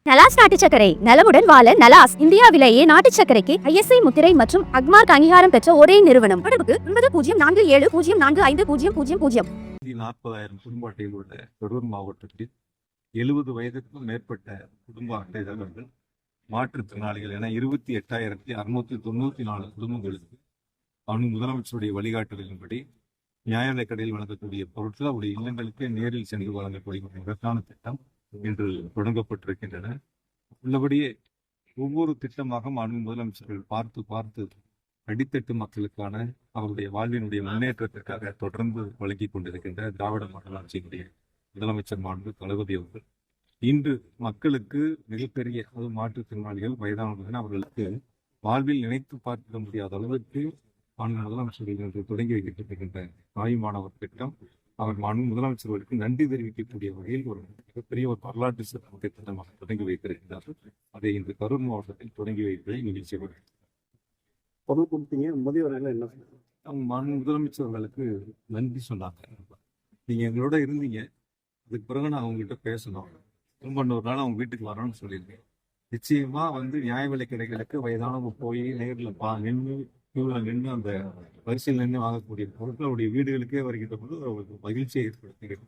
நலாஸ் நாட்டு சர்க்கரை நலமுடன் வாழ நலாஸ் இந்தியாவிலேயே நாட்டு சர்க்கரைக்கு ISI முத்திரை மற்றும் அக்மார்க் அங்கீகாரம் பெற்ற ஒரே நிறுவனம். தொடர்புக்கு 9047045000. 40,000 குடும்ப அட்டையில் உள்ள கரூர் மாவட்டத்தில் 70 வயதுக்கும் மேற்பட்ட குடும்ப அட்டைதாரர்கள் மாற்றுத்திறனாளிகள் என 28,694 குடும்பங்களுக்கு முதலமைச்சருடைய வழிகாட்டுதலின்படி நியாய விலைக் கடையில் வழங்கக்கூடிய பொருட்கள் அவருடைய இல்லங்களுக்கு நேரில் சென்று வழங்கக்கூடிய இதற்கான திட்டம் இன்று தொடங்கப்பட்டிருக்கின்றன. உள்ளபடியே ஒவ்வொரு திட்டமாக மாண்பு முதலமைச்சர்கள் பார்த்து அடித்தட்டு மக்களுக்கான அவருடைய வாழ்வினுடைய முன்னேற்றத்திற்காக தொடர்ந்து வழங்கி கொண்டிருக்கின்ற திராவிட மாடல் ஆட்சியினுடைய முதலமைச்சர் மாண்பு தளபதி அவர்கள் இன்று மக்களுக்கு மிகப்பெரிய மாற்றுத்திறனாளிகள் வயதானவர்கள் அவர்களுக்கு வாழ்வில் நினைத்து பார்க்க முடியாத அளவிற்கு மாண்பு முதலமைச்சர்கள் இன்று தொடங்கி வைக்கப்பட்டிருக்கின்ற தாய்மானவர் திட்டம் அவர் மாண்பு முதலமைச்சர்களுக்கு நன்றி தெரிவிக்கக்கூடிய வகையில் ஒரு மிகப்பெரிய ஒரு வரலாற்று சிறப்பு திட்டமாக தொடங்கி வைத்திருக்கிறார்கள். அதை இன்று கரூர் மாவட்டத்தில் தொடங்கி வைப்பதை நிகழ்ச்சி பொருள் கொடுத்தீங்க. முதியவர்கள் என்ன அவங்க மாண்பு முதலமைச்சர்களுக்கு நன்றி சொன்னாங்க. நீங்க எங்களோட இருந்தீங்க, அதுக்கு பிறகு நான் அவங்ககிட்ட பேசணும், திரும்ப இன்னொரு நாள் அவங்க வீட்டுக்கு வரணும்னு சொல்லியிருக்கேன். நிச்சயமா நியாய விலைக் கடைகளுக்கு வயதானவங்க போய் நேரில் நின்று அந்த வரிசையில் நின்று வாங்கக்கூடிய பொருட்கள் அவருடைய வீடுகளுக்கே வருகின்ற போது அவருக்கு மகிழ்ச்சியை ஏற்படுத்துகிறது.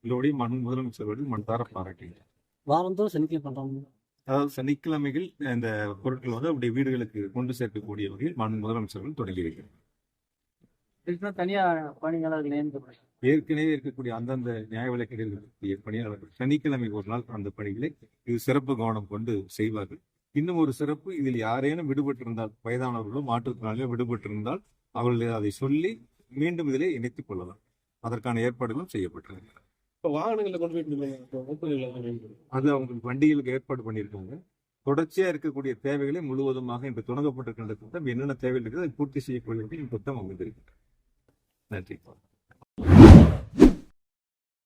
இதோடைய முதலமைச்சர்கள் மனதார பாராட்டுகிறார். வாரந்தோறும் சனிக்கிழமை பண்றாங்க. அதாவது சனிக்கிழமைகள் இந்த பொருட்கள் அவருடைய வீடுகளுக்கு கொண்டு சேர்க்கக்கூடிய வகையில் முதலமைச்சர்கள் தொடங்கி வைக்கிறார். ஏற்கனவே இருக்கக்கூடிய அந்தந்த நியாய விலைக் கடையில் இருக்கக்கூடிய பணியாளர்கள் சனிக்கிழமை ஒரு நாள் அந்த பணிகளை இது சிறப்பு கவனம் கொண்டு செய்வார்கள். இன்னும் ஒரு சிறப்பு, இதில் யாரேனும் விடுபட்டிருந்தால், வயதானவர்களோ மாற்றுத்திறனாளிகளோ விடுபட்டிருந்தால் அவர்கள் அதை சொல்லி மீண்டும் இதிலே இணைத்துக் கொள்ளலாம். அதற்கான ஏற்பாடுகளும் செய்யப்பட்டிருக்கிறது. வாகனங்களை கொண்டு அது அவங்களுக்கு வண்டிகளுக்கு ஏற்பாடு பண்ணியிருக்காங்க. தொடர்ச்சியா இருக்கக்கூடிய தேவைகளை முழுவதுமாக இன்று தொடங்கப்பட்டிருக்கின்ற திட்டம் என்னென்ன தேவைகள் இருக்குது அதை பூர்த்தி செய்யக்கூடிய திட்டம் அமைந்திருக்கிறது. நன்றி.